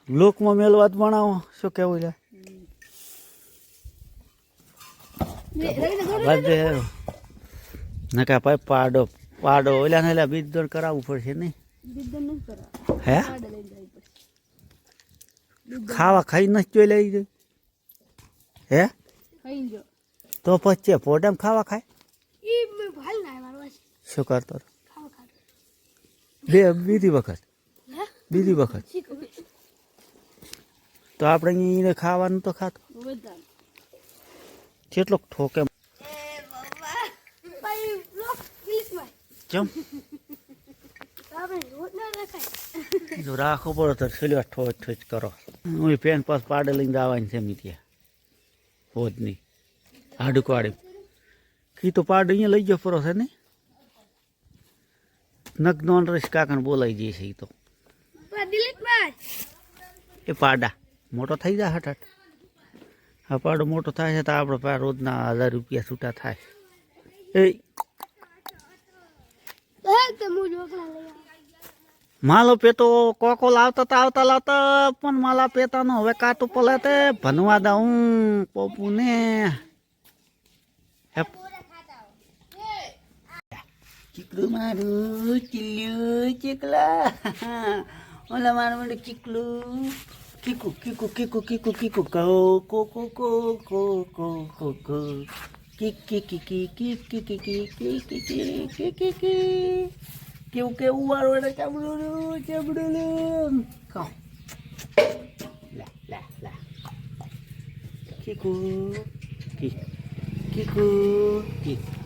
લોકમાં મેલવાત બનાવો શું કેવું લે નકા ભાઈ પાડો પાડો ઓલા ને એટલે બીજ કરાવવું પડશે નહીં હે ખાવા ખાઈ નથી જોઈ લઈ જાય હે તો પછી પોટામ ખાવા ખાય શું કરતો બીજી વખત તો આપણે અહીંયા ખાવાનું તો ખાતો કેટલોક ઠોકે ચમ જો રાખો પડો તો છેલ્લી ઠોચ ઠોચ કરો હું પેન પાસ પાડે લઈને જવાની છે એમની ત્યાં હોદની હાડુકવાડી કી તો પાડ અહીંયા લઈ ગયો ફરો છે ને નગ નોન રસ કાકાને બોલાઈ જઈએ છે એ તો એ પાડા મોટો થઈ જાય હઠાટ આ પાડો મોટો થાય છે તો આપણે પાસે રોજના 1000 રૂપિયા છૂટા થાય એ માલો પેતો કોકો લાવતા લાવતા પણ માલા પેતાનો હવે કાતું પલે તે ભનવા દઉં પોપુને ચીકલું મારું ચીલ્યું ચીકલા ઓલા મારું મને ચીકલું કીકુ કીકુ કીકુ કીકુ કીકુ કો કો કો કો કો કો કો કો કી કી કી કી કી કી કી કી કી કી કી કી કી કેવું કેવું વાળો એને ચમડું ખાઓ લા લા લા કીકુ કી કીકુ કી